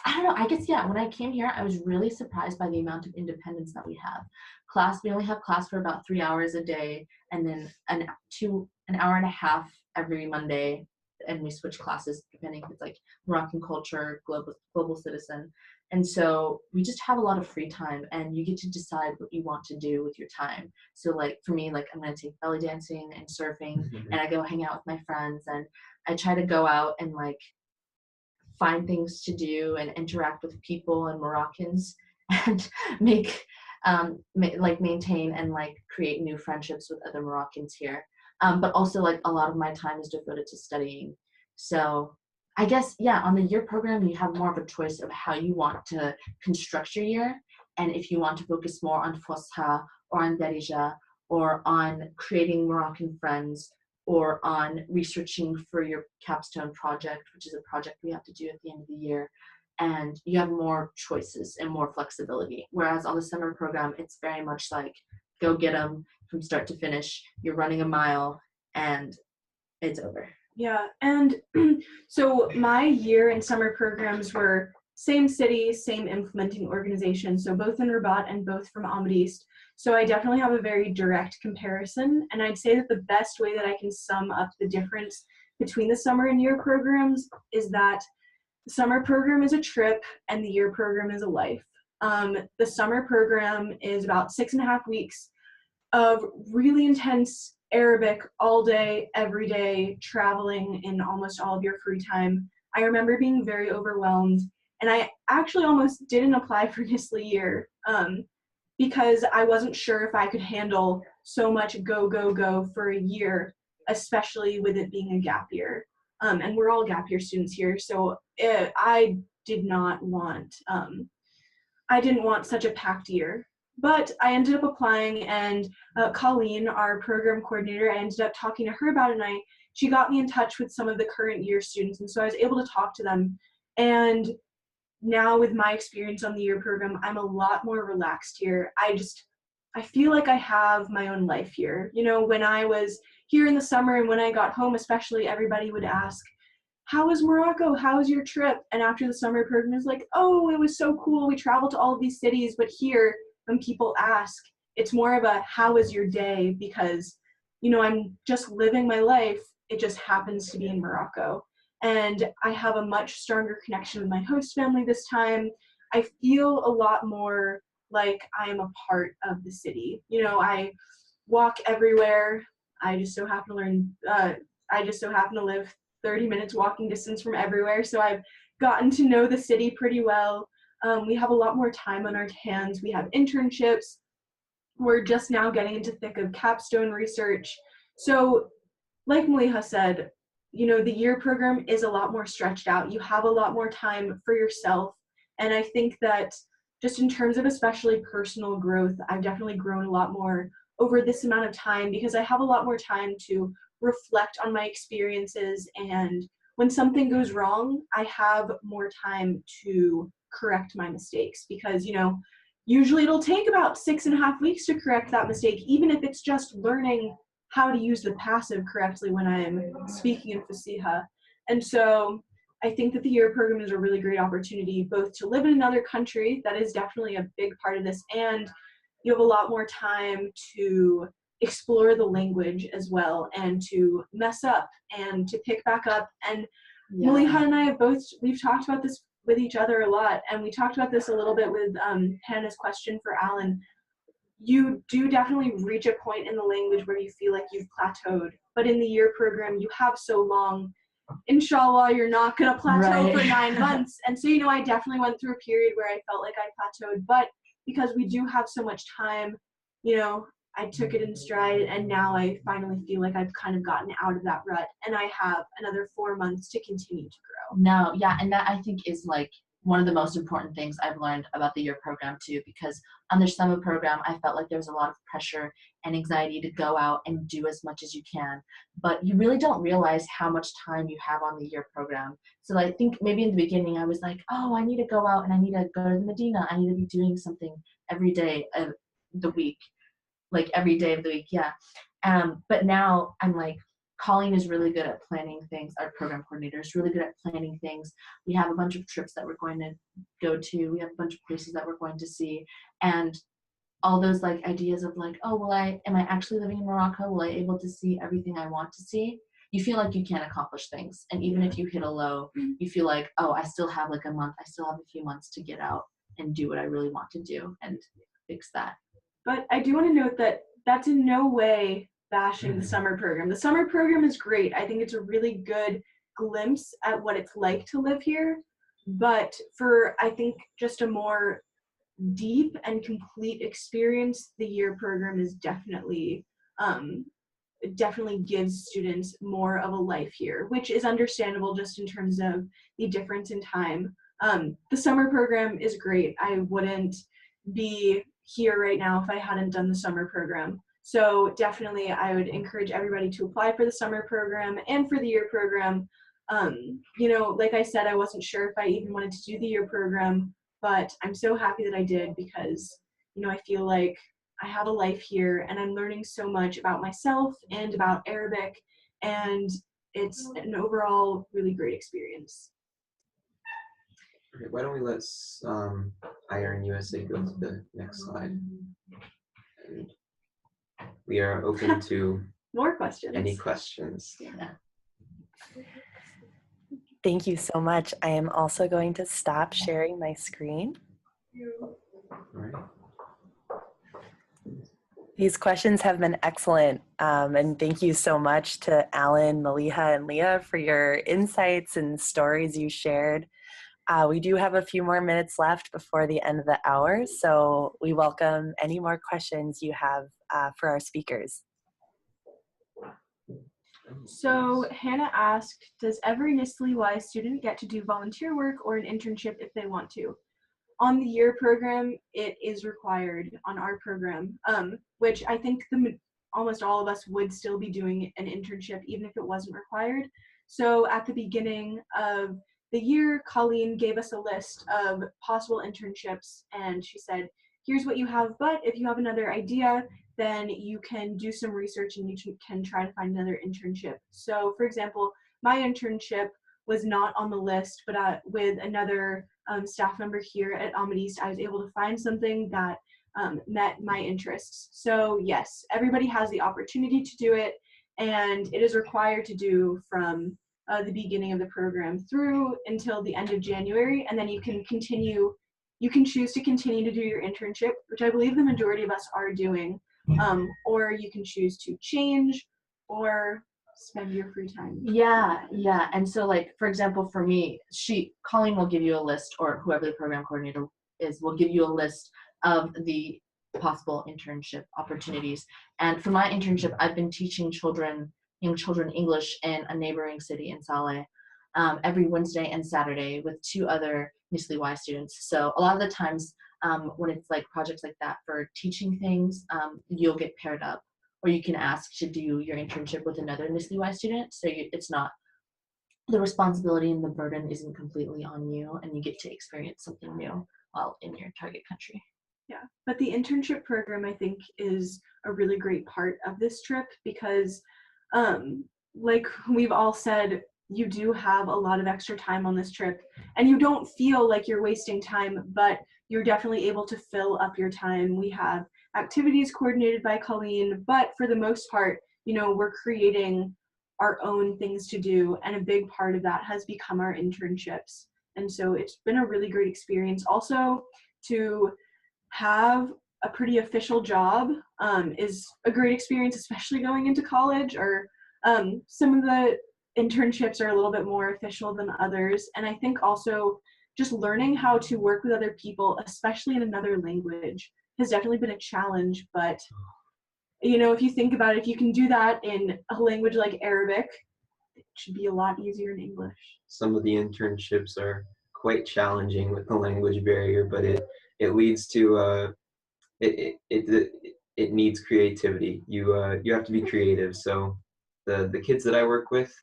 don't know, I guess, when I came here, I was really surprised by the amount of independence that we have. We only have class for about 3 hours a day, and then an hour and a half every Monday and we switch classes depending if it's like Moroccan culture, global citizen. And so we just have a lot of free time, and you get to decide what you want to do with your time. So like for me, like I'm going to take belly dancing and surfing, and I go hang out with my friends, and I try to go out and like find things to do and interact with people and Moroccans and maintain and like create new friendships with other Moroccans here. But also like a lot of my time is devoted to studying. So I guess, yeah, on the year program, you have more of a choice of how you want to construct your year. And if you want to focus more on Fosha or on Darija or on creating Moroccan friends or on researching for your capstone project, which is a project we have to do at the end of the year. And you have more choices and more flexibility. Whereas on the summer program, it's very much like go get them from start to finish. You're running a mile and it's over. Yeah, and so my year and summer programs were same city, same implementing organization, so both in Rabat and both from Amazi. So I definitely have a very direct comparison, and I'd say that the best way that I can sum up the difference between the summer and year programs is that the summer program is a trip and the year program is a life. The summer program is about 6.5 weeks of really intense Arabic all day, every day, traveling in almost all of your free time. I remember being very overwhelmed, and I actually almost didn't apply for NSLI-Y because I wasn't sure if I could handle so much go for a year, especially with it being a gap year. And we're all gap year students here, so I didn't want such a packed year. But I ended up applying, and Colleen, our program coordinator, I ended up talking to her about it, and she got me in touch with some of the current year students, and so I was able to talk to them. And now with my experience on the year program, I'm a lot more relaxed here. I feel like I have my own life here. You know, when I was here in the summer and when I got home, especially, everybody would ask, how was Morocco? How was your trip? And after the summer program, it was like, oh, it was so cool. We traveled to all of these cities. But here, when people ask, it's more of a, how was your day? Because, you know, I'm just living my life. It just happens to be in Morocco. And I have a much stronger connection with my host family this time. I feel a lot more like I am a part of the city. You know, I walk everywhere. I just so happen to live 30 minutes walking distance from everywhere. So I've gotten to know the city pretty well. We have a lot more time on our hands. We have internships. We're just now getting into thick of capstone research. So like Maliha said, you know, the year program is a lot more stretched out. You have a lot more time for yourself. And I think that just in terms of especially personal growth, I've definitely grown a lot more over this amount of time because I have a lot more time to reflect on my experiences, and when something goes wrong, I have more time to correct my mistakes because, you know, usually it'll take about 6.5 weeks to correct that mistake, even if it's just learning how to use the passive correctly when I'm speaking in Fasiha. And so I think that the year program is a really great opportunity both to live in another country, that is definitely a big part of this, and you have a lot more time to explore the language as well and to mess up and to pick back up. And yeah. Maliha and I we've talked about this with each other a lot, and we talked about this a little bit with Hannah's question for Alan. You do definitely reach a point in the language where you feel like you've plateaued, but in the year program you have so long. Inshallah, you're not going to plateau for 9 months. And so, you know, I definitely went through a period where I felt like I plateaued, but because we do have so much time, you know, I took it in stride, and now I finally feel like I've kind of gotten out of that rut, and I have another 4 months to continue to grow. No, yeah, and that I think is like one of the most important things I've learned about the year program too, because on the summer program, I felt like there was a lot of pressure and anxiety to go out and do as much as you can, but you really don't realize how much time you have on the year program. So I think maybe in the beginning I was like, oh, I need to go out and I need to go to the Medina. I need to be doing something every day of the week, like every day of the week, yeah. But now I'm like, Colleen is really good at planning things. Our program coordinator is really good at planning things. We have a bunch of trips that we're going to go to. We have a bunch of places that we're going to see. And all those like ideas of like, oh, am I actually living in Morocco? Will I able to see everything I want to see? you feel like you can't accomplish things. And even if you hit a low, you feel like, oh, I still have like a month, I still have a few months to get out and do what I really want to do and fix that. But I do want to note that that's in no way bashing the summer program. The summer program is great. I think it's a really good glimpse at what it's like to live here. But for, I think, just a more deep and complete experience, the year program is definitely gives students more of a life here, which is understandable just in terms of the difference in time. The summer program is great. I wouldn't be here right now if I hadn't done the summer program. So definitely I would encourage everybody to apply for the summer program and for the year program. You know, like I said, I wasn't sure if I even wanted to do the year program, but I'm so happy that I did because, you know, I feel like I have a life here and I'm learning so much about myself and about Arabic, and it's an overall really great experience. Okay, why don't we let Iron USA go to the next slide. And we are open to More questions. any questions. Yeah. Thank you so much. I am also going to stop sharing my screen. All right. These questions have been excellent, and thank you so much to Alan, Maliha, and Leah for your insights and stories you shared. We do have a few more minutes left before the end of the hour, so we welcome any more questions you have for our speakers. So Hannah asked, does every NSLI-Y student get to do volunteer work or an internship if they want to? On the year program, it is required on our program, which I think almost all of us would still be doing an internship even if it wasn't required. So at the beginning of the year, Colleen gave us a list of possible internships, and she said, here's what you have, but if you have another idea, then you can do some research and you can try to find another internship. So for example, my internship was not on the list, but with another staff member here at Amazi, I was able to find something that met my interests. So yes, everybody has the opportunity to do it, and it is required to do from the beginning of the program through until the end of January, and then you can choose to continue to do your internship, which I believe the majority of us are doing, or you can choose to change or spend your free time. Yeah. And so, like, for example, for me, Colleen will give you a list, or whoever the program coordinator is will give you a list of the possible internship opportunities. And for my internship, I've been teaching young children English in a neighboring city in Saleh every Wednesday and Saturday with 2 other NSLI-Y students. So a lot of the times when it's like projects like that for teaching things, you'll get paired up, or you can ask to do your internship with another NSLI-Y student. So it's not, the responsibility and the burden isn't completely on you, and you get to experience something new while in your target country. Yeah, but the internship program, I think, is a really great part of this trip because, like we've all said, you do have a lot of extra time on this trip, and you don't feel like you're wasting time, but you're definitely able to fill up your time. We have activities coordinated by Colleen, but for the most part, you know, we're creating our own things to do, and a big part of that has become our internships. And so it's been a really great experience. Also, to have a pretty official job is a great experience, especially going into college, or some of the internships are a little bit more official than others. And I think also just learning how to work with other people, especially in another language, has definitely been a challenge. But, you know, if you think about it, if you can do that in a language like Arabic, it should be a lot easier in English. Some of the internships are quite challenging with the language barrier, but it leads to it needs creativity. You have to be creative. So the kids that I work with,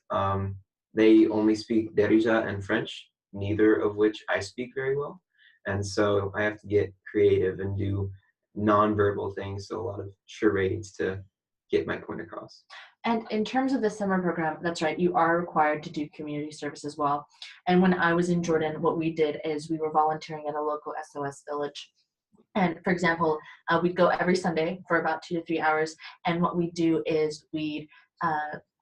they only speak Darija and French, neither of which I speak very well, and so I have to get creative and do nonverbal things, so a lot of charades to get my point across. And in terms of the summer program, that's right, you are required to do community service as well. And when I was in Jordan, what we did is we were volunteering at a local SOS village. And for example, we'd go every Sunday for about 2 to 3 hours. And what we do is we'd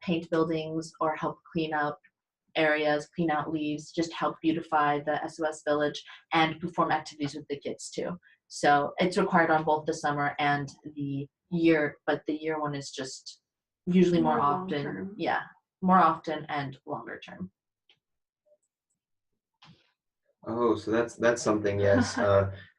paint buildings or help clean up areas, clean out leaves, just help beautify the SOS village and perform activities with the kids too. So it's required on both the summer and the year, but the year one is just usually more often. Long-term. Yeah, more often and longer term. Oh, so that's something, yes.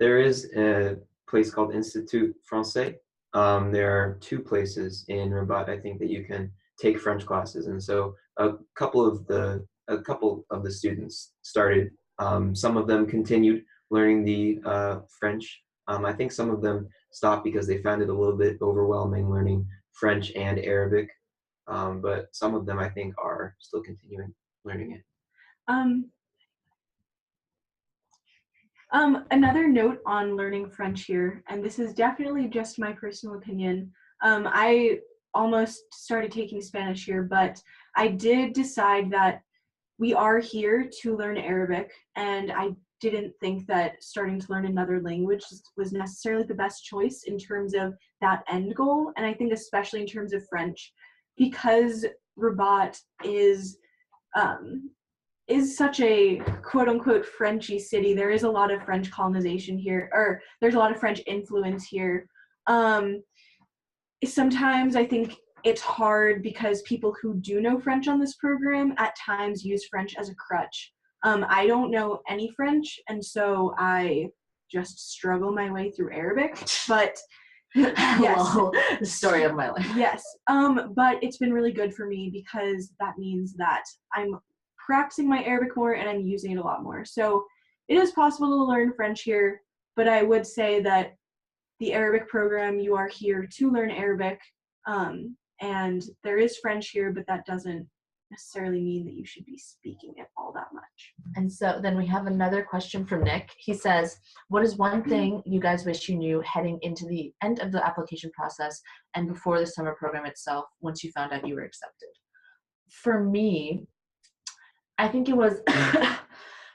There is a place called Institut Français. There are 2 places in Rabat, I think, that you can take French classes, and so a couple of the students started. Some of them continued learning the French. I think some of them stopped because they found it a little bit overwhelming learning French and Arabic, but some of them I think are still continuing learning it. Another note on learning French here, and this is definitely just my personal opinion. I almost started taking Spanish here, but I did decide that we are here to learn Arabic, and I didn't think that starting to learn another language was necessarily the best choice in terms of that end goal. And I think especially in terms of French, because Rabat is such a quote-unquote Frenchy city. There is a lot of French colonization here, or there's a lot of French influence here. Sometimes I think it's hard because people who do know French on this program at times use French as a crutch. I don't know any French, and so I just struggle my way through Arabic, but yes. Well, the story of my life. Yes, but it's been really good for me because that means that I'm practicing my Arabic more and I'm using it a lot more. So it is possible to learn French here, but I would say that the Arabic program, you are here to learn Arabic, and there is French here, but that doesn't necessarily mean that you should be speaking it all that much. And so then we have another question from Nick. He says, what is one thing you guys wish you knew heading into the end of the application process and before the summer program itself once you found out you were accepted? For me, I think it was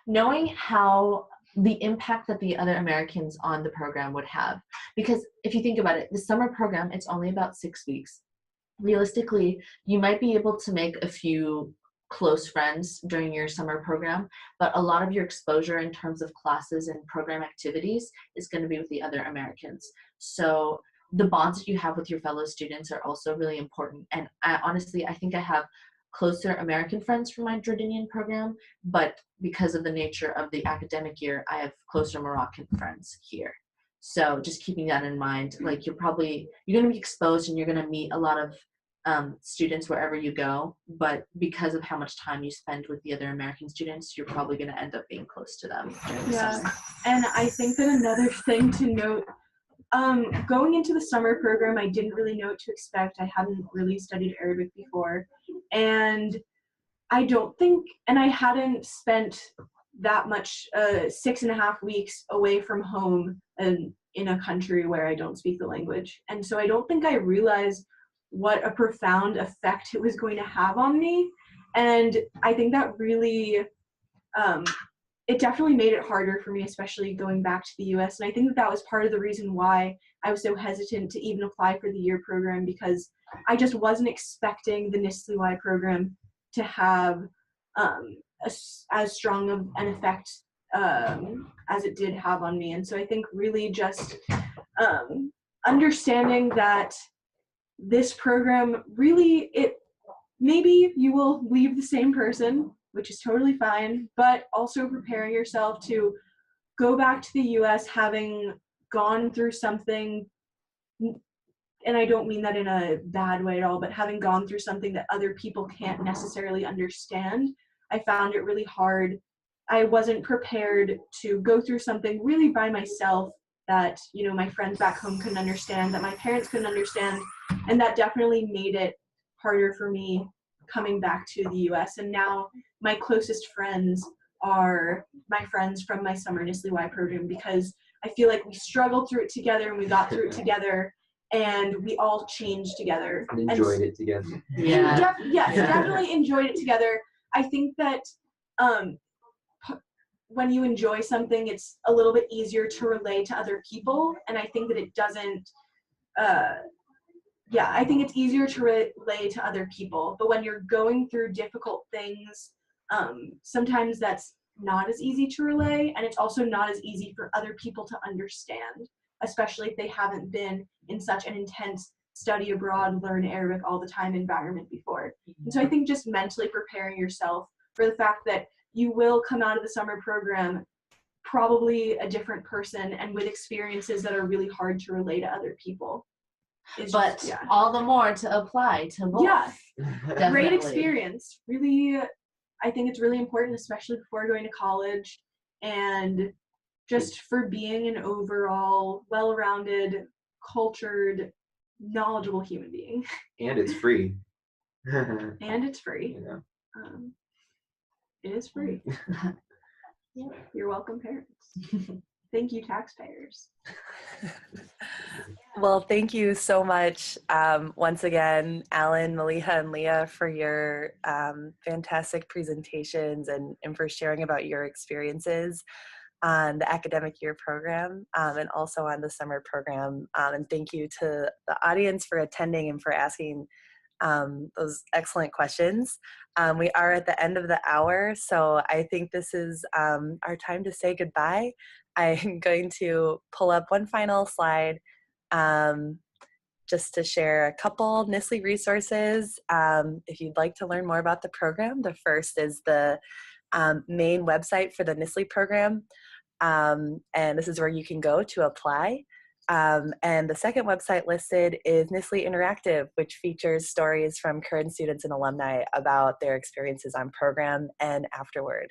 knowing how the impact that the other Americans on the program would have. Because if you think about it, the summer program, it's only about 6 weeks. Realistically, you might be able to make a few close friends during your summer program, but a lot of your exposure in terms of classes and program activities is going to be with the other Americans. So the bonds that you have with your fellow students are also really important. And honestly, I think I have closer American friends from my Jordanian program, but because of the nature of the academic year, I have closer Moroccan friends here. So just keeping that in mind, like you're going to be exposed and you're going to meet a lot of students wherever you go, but because of how much time you spend with the other American students, you're probably going to end up being close to them during the summer. And I think that another thing to note, going into the summer program, I didn't really know what to expect. I hadn't really studied Arabic before, and I hadn't spent that much 6.5 weeks away from home and in a country where I don't speak the language. And so I don't think I realized what a profound effect it was going to have on me. And I think that really, it definitely made it harder for me, especially going back to the US. And I think that was part of the reason why I was so hesitant to even apply for the year program, because I just wasn't expecting the NSLI-Y program to have as strong of an effect as it did have on me. And so I think really just understanding that this program really, maybe you will leave the same person, which is totally fine, but also preparing yourself to go back to the US having gone through something, and I don't mean that in a bad way at all, but having gone through something that other people can't necessarily understand. I found it really hard. I wasn't prepared to go through something really by myself that, my friends back home couldn't understand, that my parents couldn't understand, and that definitely made it harder for me coming back to the US. And now my closest friends are my friends from my summer NSLI-Y program, because I feel like we struggled through it together and we got through it together and we all changed together. And enjoyed it together. Yeah. Definitely enjoyed it together. I think that when you enjoy something, it's a little bit easier to relate to other people. And I think that it doesn't, yeah, I think it's easier to relay to other people. But when you're going through difficult things, sometimes that's not as easy to relay, and it's also not as easy for other people to understand, especially if they haven't been in such an intense study abroad, learn Arabic all the time environment before. And so I think just mentally preparing yourself for the fact that you will come out of the summer program probably a different person and with experiences that are really hard to relay to other people. But Just, yeah. all the more to apply to both. Yeah, Definitely. great experience. Really, I think it's really important, especially before going to college, and just for being an overall well-rounded, cultured, knowledgeable human being. And it's free. And it's free. You know. It is free. Yeah. You're welcome, parents. Thank you, taxpayers. Well, thank you so much once again, Alan, Maliha, and Leah, for your fantastic presentations and for sharing about your experiences on the academic year program and also on the summer program. And thank you to the audience for attending and for asking those excellent questions. We are at the end of the hour, so I think this is our time to say goodbye. I'm going to pull up one final slide just to share a couple NSLI resources. If you'd like to learn more about the program, the first is the main website for the NSLI program, and this is where you can go to apply. And the second website listed is NSLI Interactive, which features stories from current students and alumni about their experiences on program and afterward.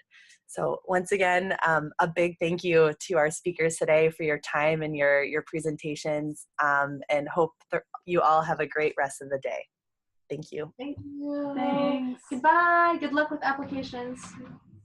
So once again, a big thank you to our speakers today for your time and your presentations, and hope that you all have a great rest of the day. Thank you. Thank you. Thanks. Goodbye. Good luck with applications.